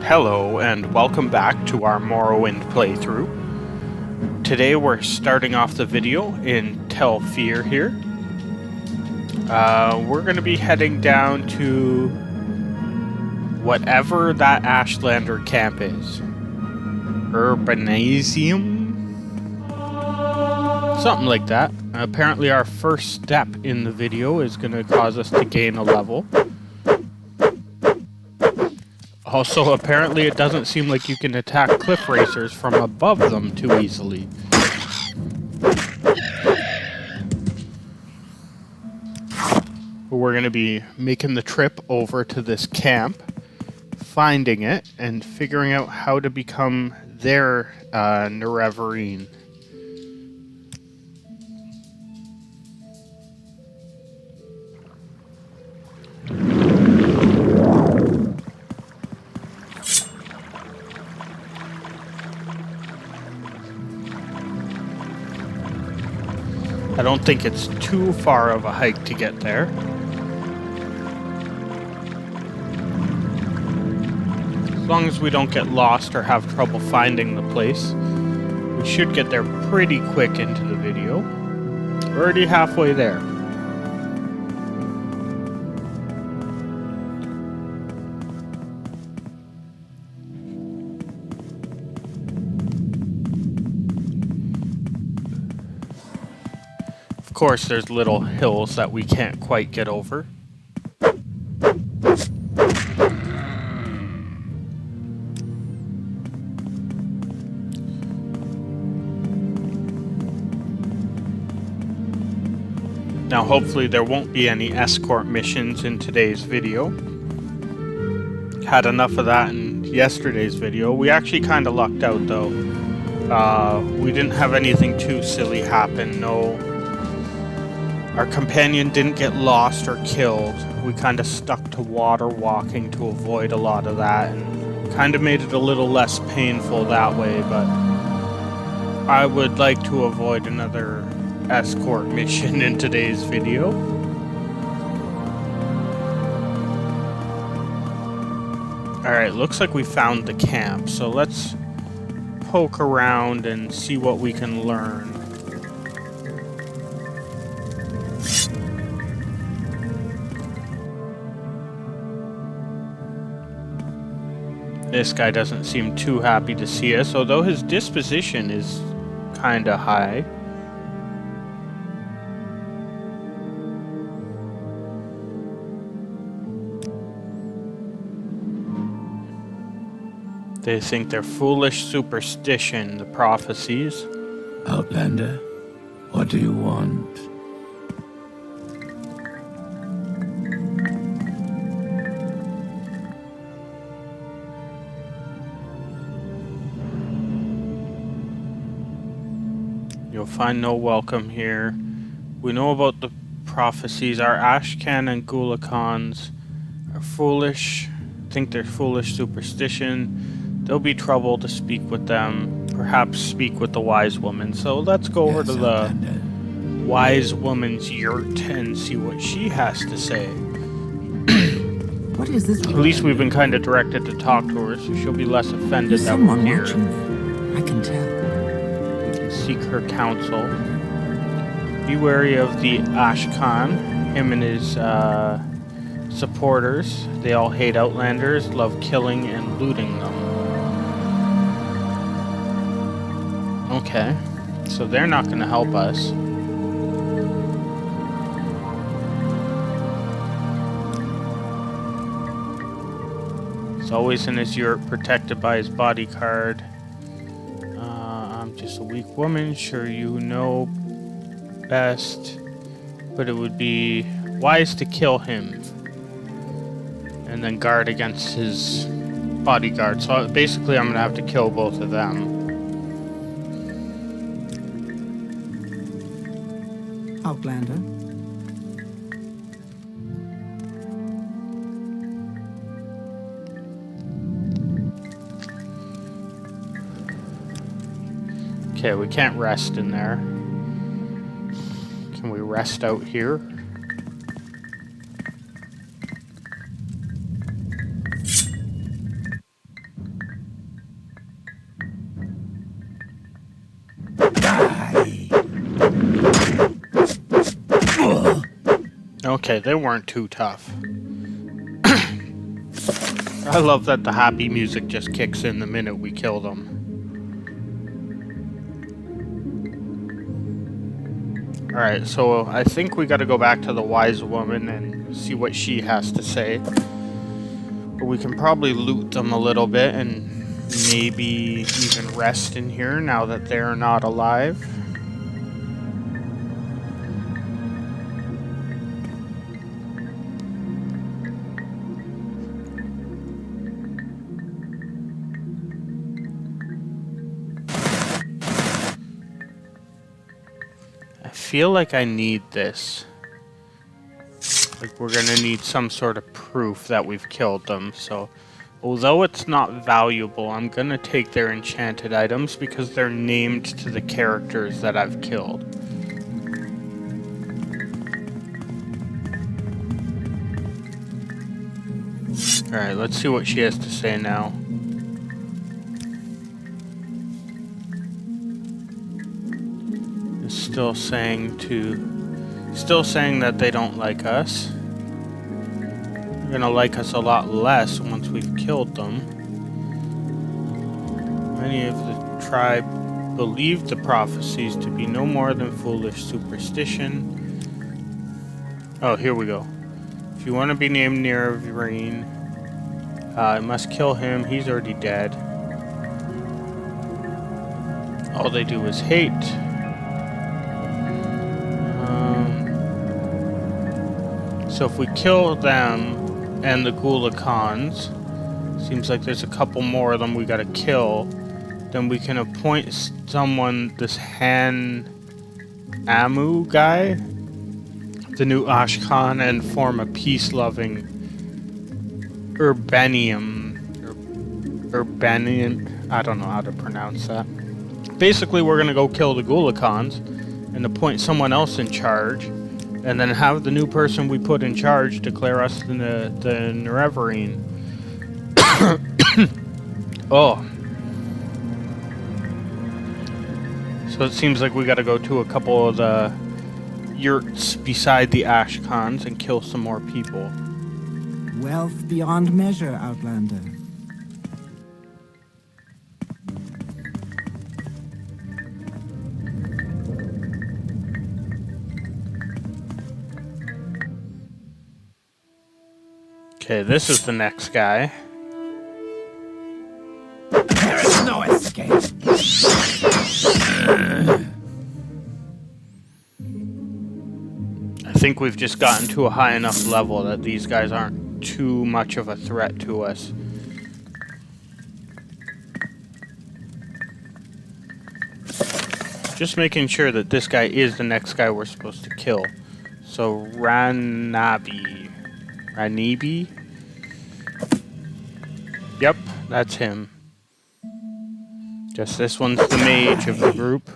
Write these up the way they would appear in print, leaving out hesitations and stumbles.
Hello and welcome back to our Morrowind playthrough. Today we're starting off the video in Telfir here. We're going to be heading down to whatever that Ashlander camp is. Erabenimsum? Something like that. Apparently our first step in the video is going to cause us to gain a level. Also, apparently it doesn't seem like you can attack cliff racers from above them too easily. We're going to be making the trip over to this camp, finding it, and figuring out how to become their Nerevarine. I don't think it's too far of a hike to get there. As long as we don't get lost or have trouble finding the place, we should get there pretty quick into the video. We're already halfway there. Of course, there's little hills that we can't quite get over. Now, hopefully there won't be any escort missions in today's video. Had enough of that in yesterday's video. We actually kind of lucked out, though. We didn't have anything too silly happen, no. Our companion didn't get lost or killed. We kind of stuck to water walking to avoid a lot of that, and kind of made it a little less painful that way, but I would like to avoid another escort mission in today's video. Alright, looks like we found the camp, so let's poke around and see what we can learn. This guy doesn't seem too happy to see us, although his disposition is kinda high. They think they're foolish superstition, the prophecies. Outlander, what do you want? You'll find no welcome here. We know about the prophecies. Our Ashcan and Gulakans are foolish, think they're foolish superstition. There'll be trouble to speak with them, perhaps speak with the wise woman. So let's go over to the wise woman's yurt and see what she has to say. What is this? At least we've been kind of directed to talk to her, so she'll be less offended that we're here. I can tell. Seek her counsel. Be wary of the Ashkan, him and his supporters. They all hate Outlanders, love killing and looting them. Okay, so they're not going to help us. He's always in his yurt, protected by his bodyguard. Just a weak woman, sure you know best, but it would be wise to kill him and then guard against his bodyguard. So basically I'm gonna have to kill both of them. Outlander. Okay, we can't rest in there. Can we rest out here? Okay, they weren't too tough. I love that the happy music just kicks in the minute we kill them. Alright, so I think we gotta go back to the wise woman and see what she has to say. But we can probably loot them a little bit and maybe even rest in here now that they're not alive. I feel like I need this. Like we're gonna need some sort of proof that we've killed them, so although it's not valuable, I'm gonna take their enchanted items because they're named to the characters that I've killed. Alright, let's see what she has to say now. It's still saying that they don't like us. They're gonna like us a lot less once we've killed them. Many of the tribe believed the prophecies to be no more than foolish superstition. Oh, here we go. If you want to be named Nerevarine, I must kill him. He's already dead. All they do is hate. So if we kill them and the Gulakans, seems like there's a couple more of them we gotta kill, then we can appoint someone, this Amu guy, the new Ashkan, and form a peace-loving Erabenimsum, I don't know how to pronounce that. Basically, we're gonna go kill the Gulakans and appoint someone else in charge, and then have the new person we put in charge declare us the Nerevarine. Oh. So it seems like we gotta go to a couple of the yurts beside the Ashkans and kill some more people. Wealth beyond measure, Outlander. Okay, this is the next guy. There is no escape. I think we've just gotten to a high enough level that these guys aren't too much of a threat to us. Just making sure that this guy is the next guy we're supposed to kill. So Ranibi. Yep, that's him. Just this one's the mage of the group,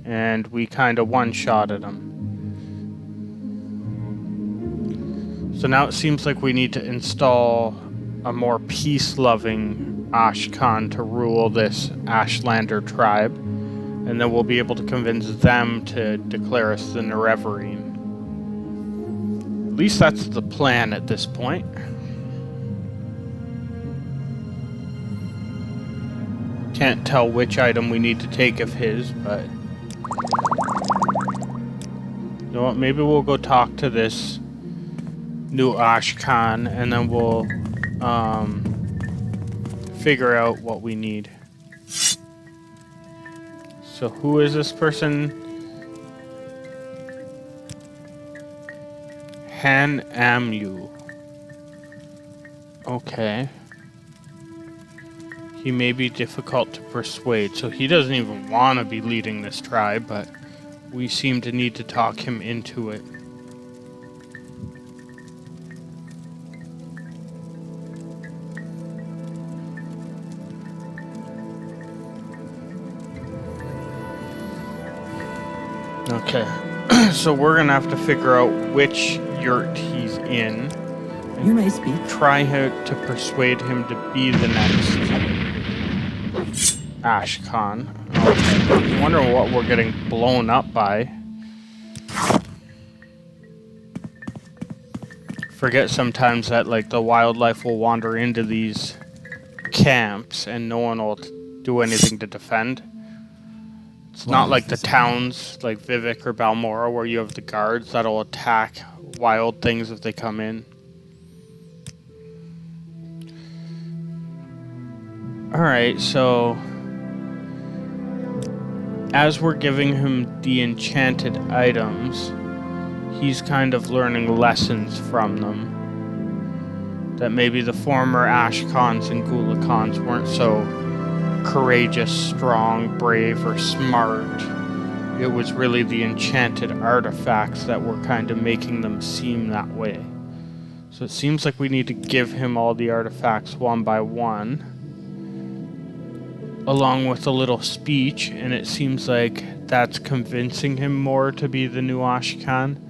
and we kind of one-shotted him. So now it seems like we need to install a more peace-loving Ashkan to rule this Ashlander tribe, and then we'll be able to convince them to declare us the Nerevarine. At least that's the plan at this point. Can't tell which item we need to take of his, but you know what, maybe we'll go talk to this new Ashkan and then we'll figure out what we need. So who is this person? Amu. Okay. He may be difficult to persuade, so he doesn't even want to be leading this tribe, but we seem to need to talk him into it. Okay, so we're gonna have to figure out which yurt he's in. You may speak. Try to persuade him to be the next Ashkan. Okay. I wonder what we're getting blown up by. forget sometimes that like the wildlife will wander into these camps and no one will do anything to defend. It's not like the towns like Vivek or Balmora where you have the guards that'll attack wild things if they come in. Alright, so as we're giving him the enchanted items, he's kind of learning lessons from them. That maybe the former Ashkans and Gulakans weren't so courageous, strong, brave, or smart. It was really the enchanted artifacts that were kind of making them seem that way. So it seems like we need to give him all the artifacts one by one, along with a little speech, and it seems like that's convincing him more to be the new Ashkan.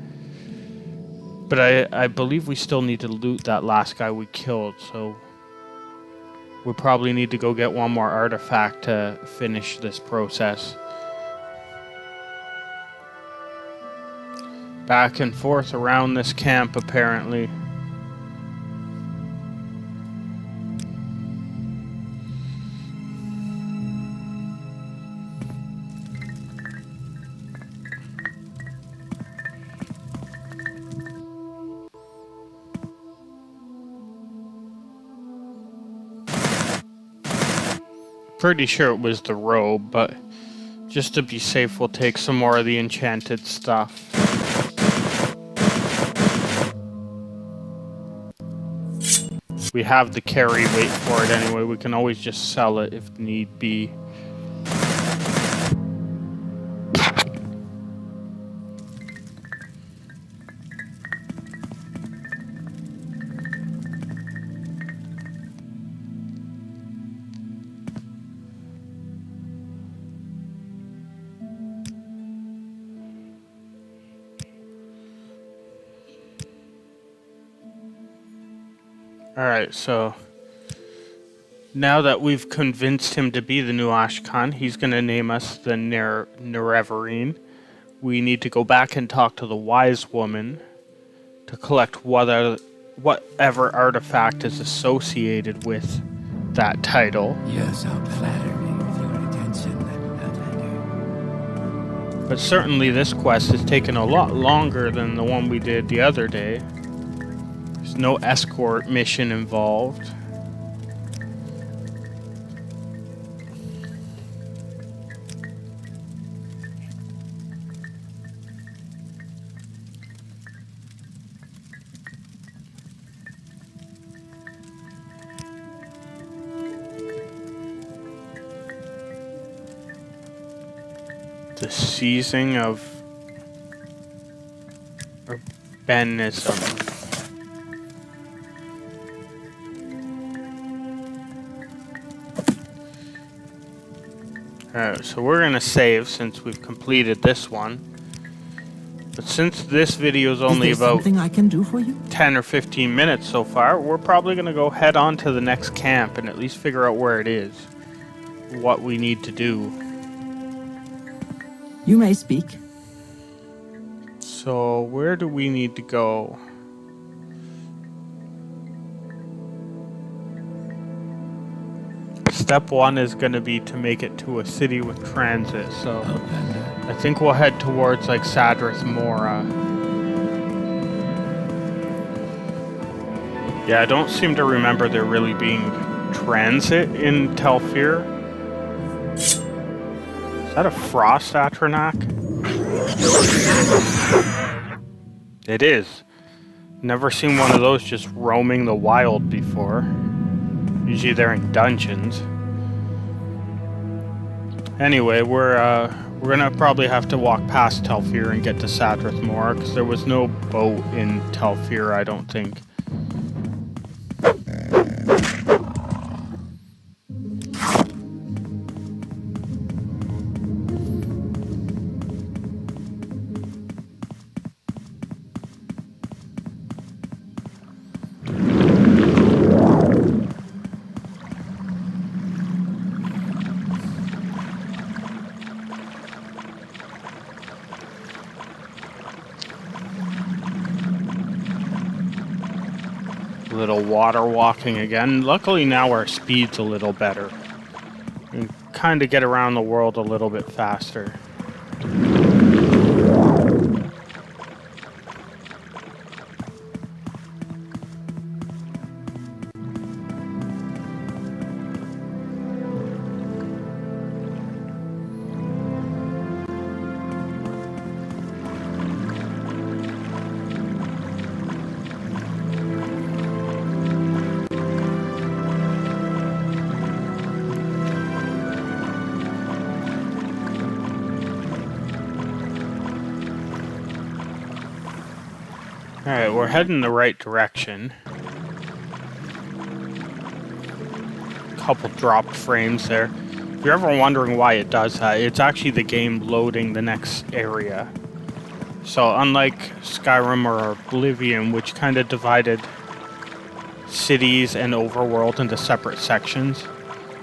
But I believe we still need to loot that last guy we killed, so we probably need to go get one more artifact to finish this process. Back and forth around this camp, apparently. Pretty sure it was the robe, but just to be safe, we'll take some more of the enchanted stuff. We have the carry weight for it anyway. We can always just sell it if need be. Alright, so now that we've convinced him to be the new Ashkan, he's going to name us the Nerevarine. We need to go back and talk to the wise woman to collect whatever artifact is associated with that title. You're so flattering with your attention, Outlander. But certainly this quest has taken a lot longer than the one we did the other day. There's no escort mission involved. The seizing of Erabenimsum. Alright, so we're gonna save since we've completed this one. But since this video is only about something I can do for you? 10 or 15 minutes so far, we're probably gonna go head on to the next camp and at least figure out where it is. What we need to do. You may speak. So, where do we need to go? Step 1 is going to be to make it to a city with transit, so I think we'll head towards like Sadrith Mora. Yeah, I don't seem to remember there really being transit in Telfir. Is that a frost Atronak? It is. Never seen one of those just roaming the wild before. Usually they're in dungeons. Anyway, we're gonna probably have to walk past Telfir and get to Sadrith Mora, because there was no boat in Telfir, I don't think. little water walking again. Luckily now our speed's a little better. We can kind of get around the world a little bit faster. Alright, we're heading the right direction. Couple dropped frames there. If you're ever wondering why it does that, it's actually the game loading the next area. So unlike Skyrim or Oblivion, which kind of divided cities and overworld into separate sections,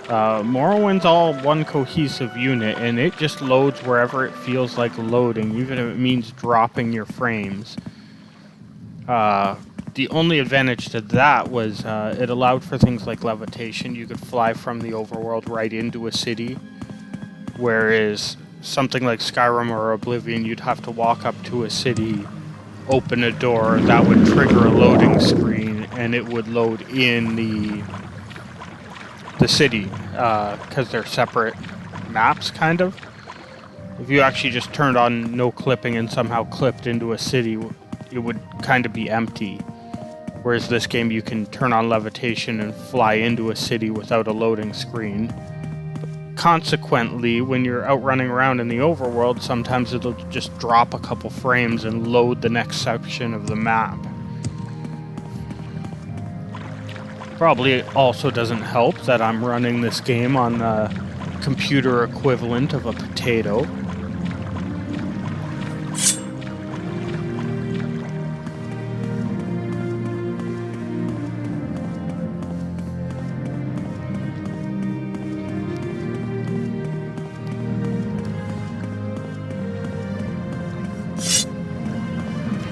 Morrowind's all one cohesive unit, and it just loads wherever it feels like loading, even if it means dropping your frames. The only advantage to that was it allowed for things like levitation. You could fly from the overworld right into a city, whereas something like Skyrim or Oblivion, you'd have to walk up to a city, open a door, that would trigger a loading screen, and it would load in the city, because they're separate maps, kind of. If you actually just turned on no clipping and somehow clipped into a city, it would kind of be empty. Whereas this game, you can turn on levitation and fly into a city without a loading screen. Consequently, when you're out running around in the overworld, sometimes it'll just drop a couple frames and load the next section of the map. Probably also doesn't help that I'm running this game on the computer equivalent of a potato.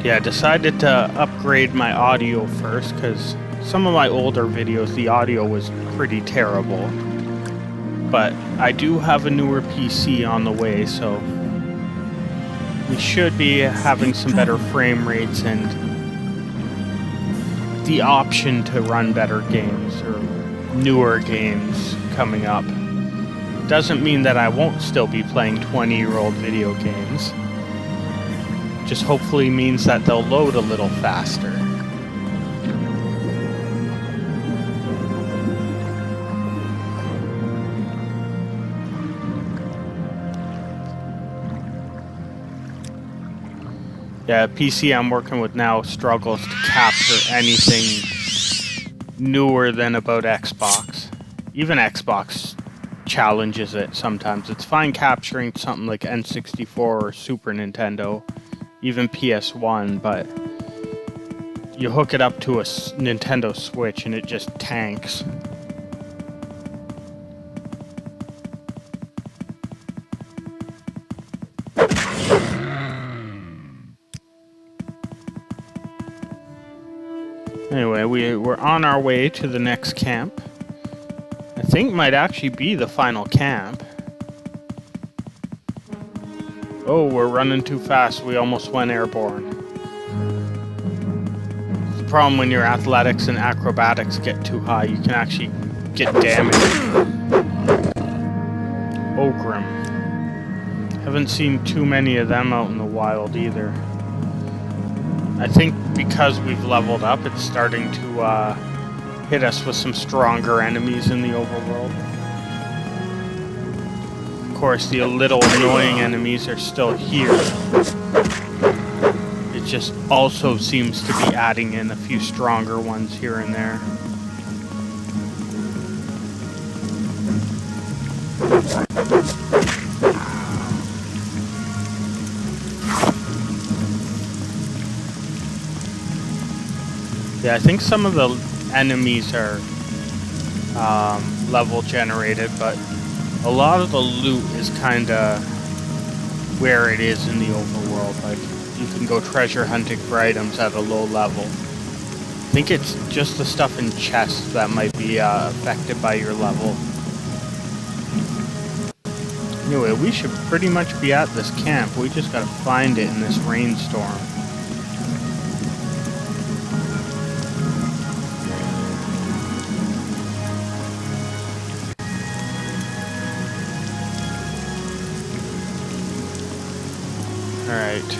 Yeah, I decided to upgrade my audio first, because some of my older videos, the audio was pretty terrible. But I do have a newer PC on the way, so we should be having some better frame rates and the option to run better games, or newer games coming up. Doesn't mean that I won't still be playing 20-year-old video games. Just hopefully means that they'll load a little faster. Yeah, PC I'm working with now struggles to capture anything newer than about Xbox. Even Xbox challenges it sometimes. It's fine capturing something like N64 or Super Nintendo, even PS1, but you hook it up to a Nintendo Switch and it just tanks. Anyway, we're on our way to the next camp. I think might actually be the final camp. Oh, we're running too fast. We almost went airborne. The problem when your athletics and acrobatics get too high, you can actually get damaged. Ogrim. Haven't seen too many of them out in the wild either. I think because we've leveled up, it's starting to hit us with some stronger enemies in the overworld. Of course, the little annoying enemies are still here. It just also seems to be adding in a few stronger ones here and there. Yeah, I think some of the enemies are level generated, but a lot of the loot is kind of where it is in the overworld. Like, you can go treasure hunting for items at a low level. I think it's just the stuff in chests that might be affected by your level. Anyway, we should pretty much be at this camp. We just gotta find it in this rainstorm. Alright.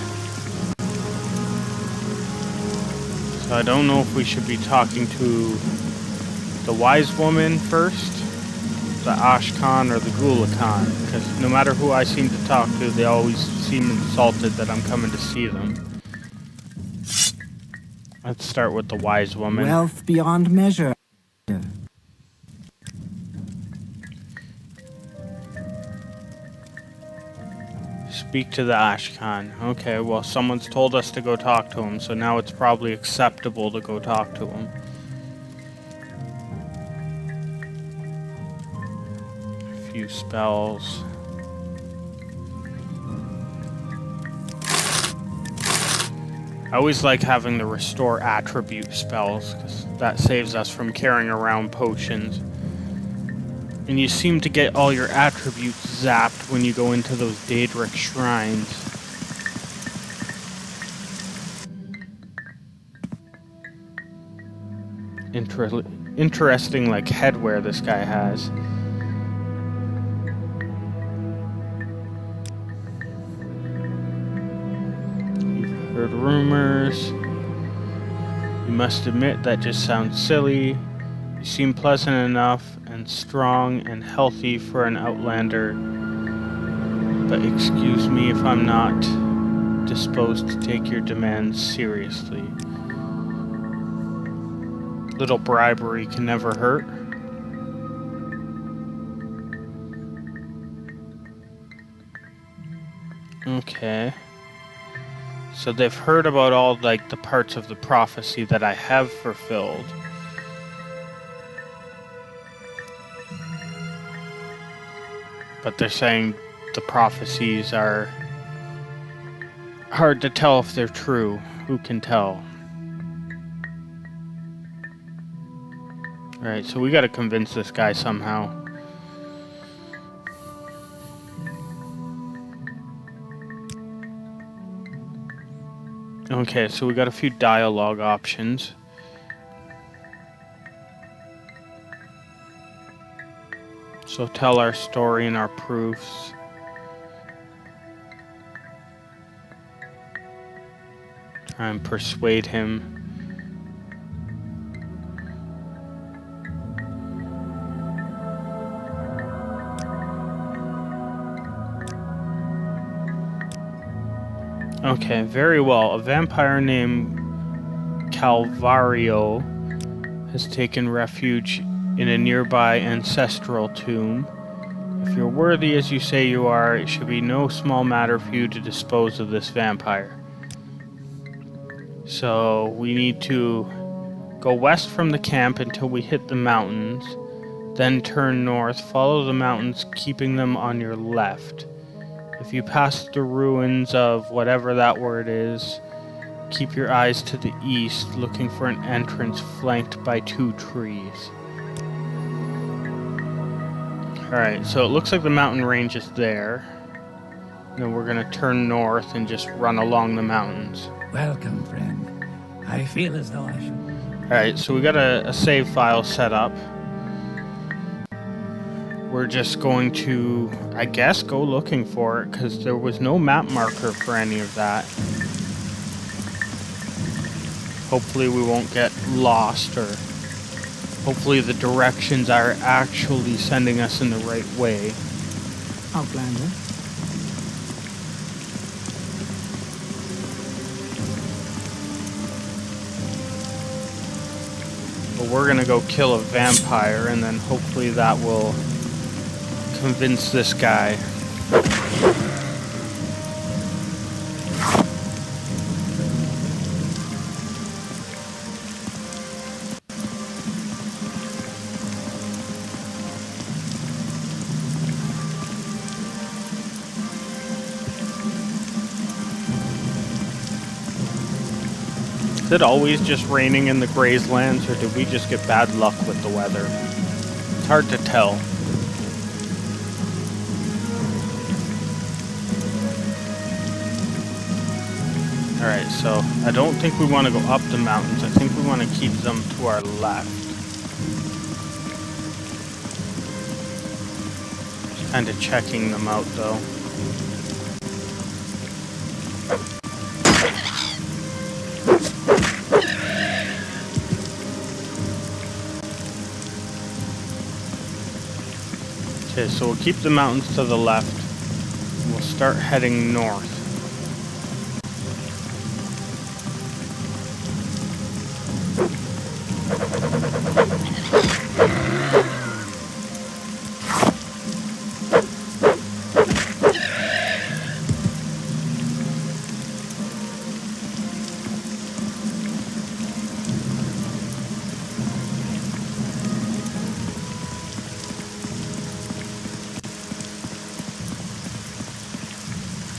So I don't know if we should be talking to the wise woman first, the Ashkan, or the Gulakan, because no matter who I seem to talk to, they always seem insulted that I'm coming to see them. Let's start with the wise woman. Wealth beyond measure. Speak to the Ashkan. Okay, well, someone's told us to go talk to him, so now it's probably acceptable to go talk to him. A few spells. I always like having the restore attribute spells, because that saves us from carrying around potions. And you seem to get all your attributes zapped when you go into those Daedric shrines. Interesting, like, headwear this guy has. You've heard rumors. You must admit that just sounds silly. You seem pleasant enough and strong and healthy for an outlander, but excuse me if I'm not disposed to take your demands seriously. Little bribery can never hurt. Okay. So they've heard about all, like, the parts of the prophecy that I have fulfilled. But they're saying the prophecies are hard to tell if they're true. Who can tell? Alright, so we gotta convince this guy somehow. Okay, so we got a few dialogue options. So tell our story and our proofs. Try and persuade him. Okay, very well. A vampire named Calvario has taken refuge in a nearby ancestral tomb. If you're worthy as you say you are, it should be no small matter for you to dispose of this vampire. So we need to go west from the camp until we hit the mountains, then turn north, follow the mountains, keeping them on your left. If you pass the ruins of whatever that word is, keep your eyes to the east, looking for an entrance flanked by 2 trees. Alright, so it looks like the mountain range is there. And then we're gonna turn north and just run along the mountains. Welcome, friend. I feel as though I should... Alright, so we got a save file set up. We're just going to, I guess, go looking for it, because there was no map marker for any of that. Hopefully we won't get lost, or hopefully the directions are actually sending us in the right way. Outlander. But we're gonna go kill a vampire, and then hopefully that will convince this guy. Is it always just raining in the Grazelands, or did we just get bad luck with the weather? It's hard to tell. Alright, so I don't think we want to go up the mountains. I think we want to keep them to our left. Just kind of checking them out, though. Okay, so we'll keep the mountains to the left. We'll start heading north.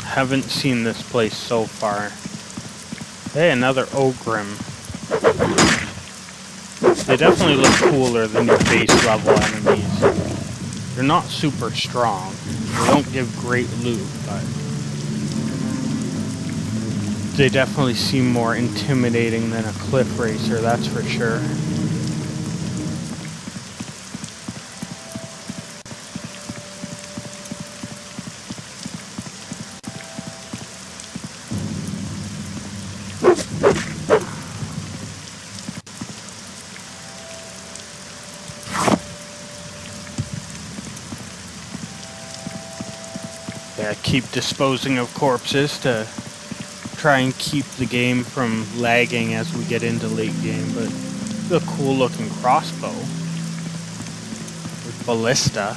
Haven't seen this place so far. Hey, another Ogrim. They definitely look cooler than your base level enemies. They're not super strong. They don't give great loot, but they definitely seem more intimidating than a cliff racer, that's for sure. Keep disposing of corpses to try and keep the game from lagging as we get into late game, but it's a cool looking crossbow with ballista.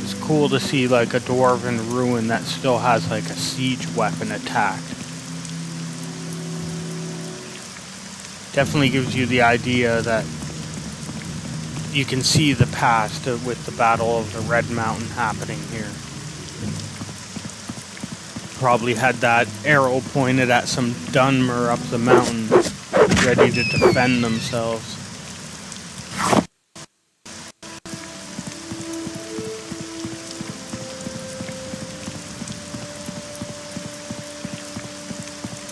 It's cool to see like a dwarven ruin that still has like a siege weapon attacked. Definitely gives you the idea that you can see the past with the Battle of the Red Mountain happening here. Probably had that arrow pointed at some Dunmer up the mountain, ready to defend themselves.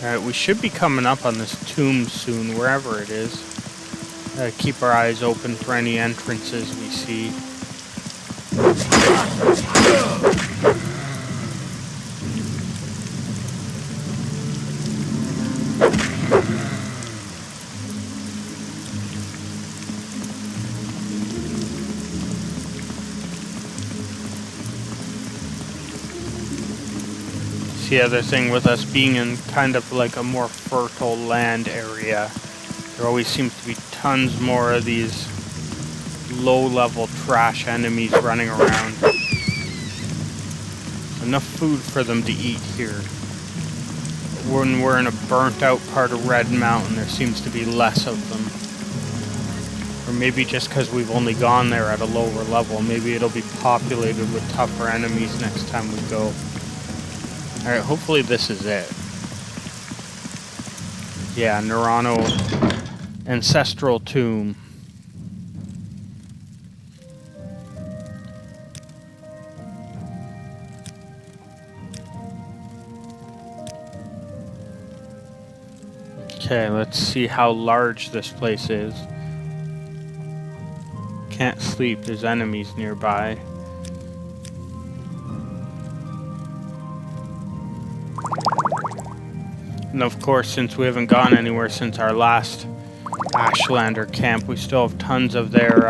Alright, we should be coming up on this tomb soon, wherever it is. Keep our eyes open for any entrances we see. It's the other thing with us being in kind of like a more fertile land area. There always seems to be tons more of these low-level trash enemies running around. Enough food for them to eat here. But when we're in a burnt-out part of Red Mountain, there seems to be less of them. Or maybe just because we've only gone there at a lower level, maybe it'll be populated with tougher enemies next time we go. Alright, hopefully this is it. Yeah, Nerano Ancestral Tomb. Okay, let's see how large this place is. Can't sleep, there's enemies nearby. And of course, since we haven't gone anywhere since our last Ashlander camp, we still have tons of their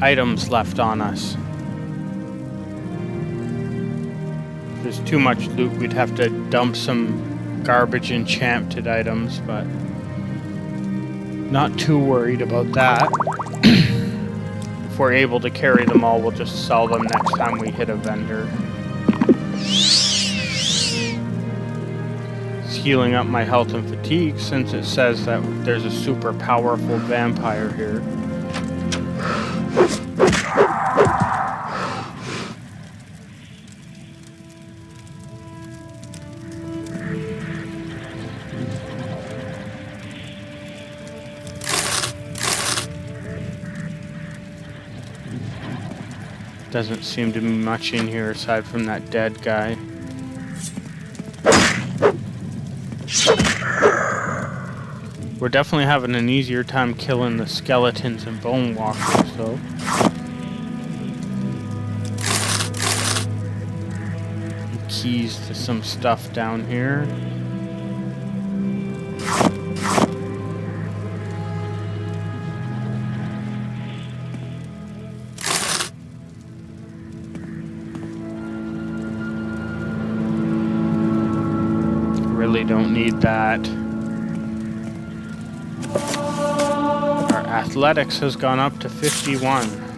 items left on us. If there's too much loot, we'd have to dump some garbage enchanted items, but not too worried about that. If we're able to carry them all, we'll just sell them next time we hit a vendor. Healing up my health and fatigue since it says that there's a super powerful vampire here. Doesn't seem to be much in here aside from that dead guy. We're definitely having an easier time killing the skeletons and bone walkers, though. Keys to some stuff down here. Really don't need that. Our athletics has gone up to 51.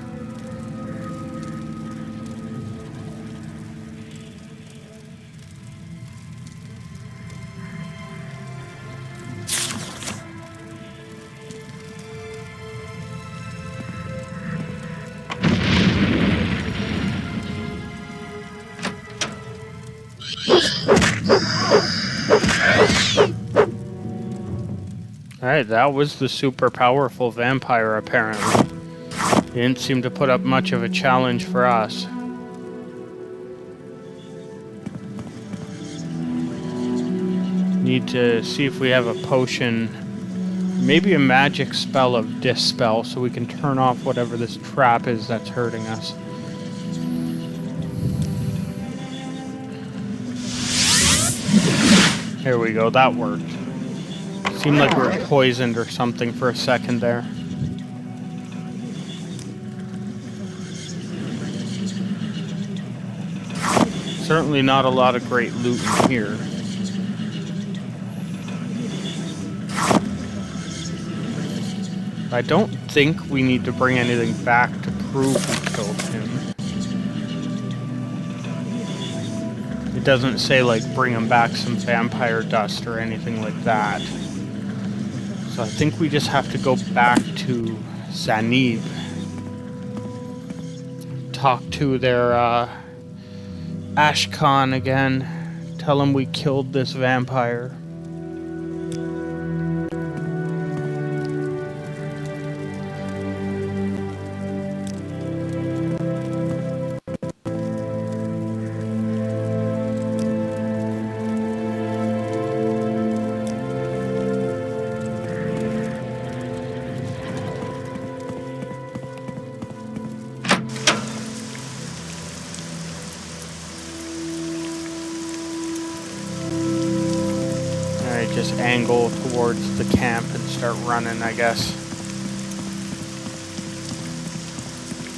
Alright, that was the super powerful vampire, apparently. He didn't seem to put up much of a challenge for us. Need to see if we have a potion, maybe a magic spell of dispel, so we can turn off whatever this trap is that's hurting us. Here we go, that worked. Seemed like we were poisoned or something for a second there. Certainly not a lot of great loot in here. I don't think we need to bring anything back to prove we killed him. It doesn't say, like, bring him back some vampire dust or anything like that. So I think we just have to go back to Zanib. Talk to their Ashkan again. Tell him we killed this vampire. Just angle towards the camp and start running, I guess.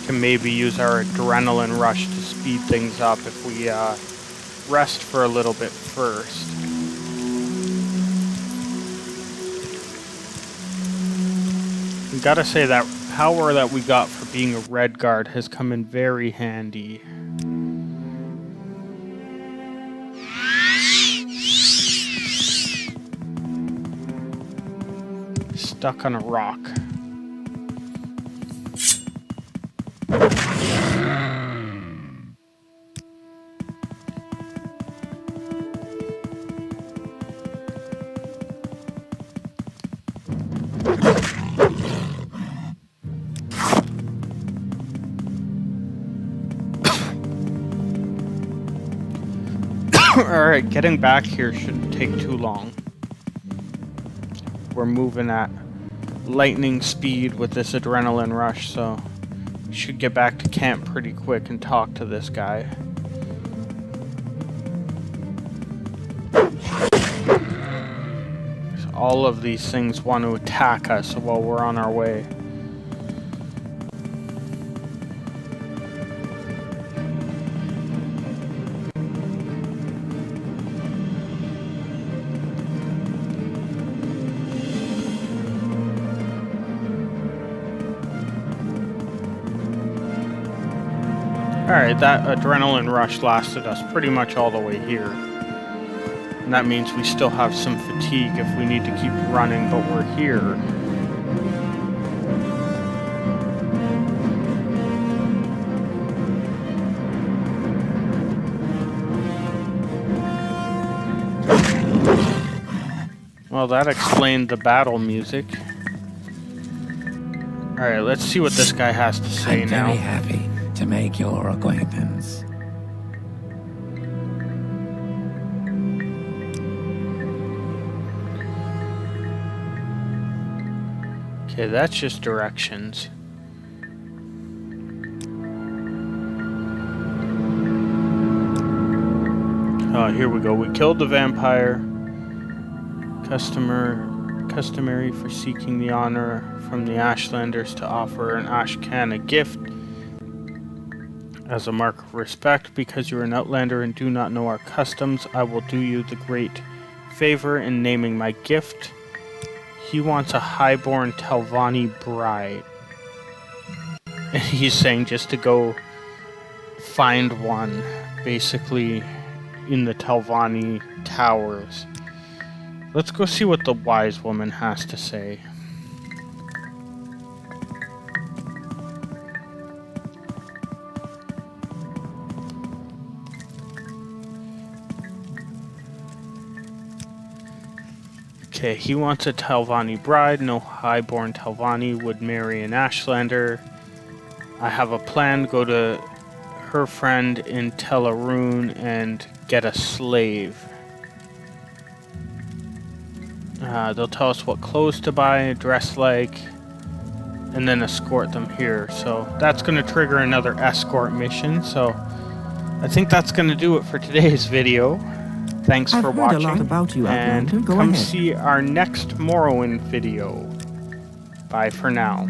Can maybe use our adrenaline rush to speed things up if we rest for a little bit first. We gotta say that power that we got for being a red guard has come in very handy. Stuck on a rock. Alright, getting back here shouldn't take too long. We're moving at lightning speed with this adrenaline rush, so we should get back to camp pretty quick and talk to this guy. All of these things want to attack us while we're on our way. Alright, that adrenaline rush lasted us pretty much all the way here. And that means we still have some fatigue if we need to keep running, but we're here. Well, that explained the battle music. Alright, let's see what this guy has to say now. I'm very happy to make your acquaintance. Okay, that's just directions. Oh, here we go. We killed the vampire. Customary for seeking the honor from the Ashlanders to offer an Ashcan a gift as a mark of respect. Because you are an outlander and do not know our customs, I will do you the great favor in naming my gift. He wants a highborn Telvanni bride. And he's saying just to go find one, basically, in the Telvanni towers. Let's go see what the wise woman has to say. Okay, he wants a Telvanni bride. No highborn Telvanni would marry an Ashlander. I have a plan. Go to her friend in Telarune and get a slave. They'll tell us what clothes to buy, dress like, and then escort them here. So that's going to trigger another escort mission. So I think that's going to do it for today's video. Thanks for watching. I've heard a lot about you, Outlander. And Go come ahead. see our next Morrowind video. Bye for now.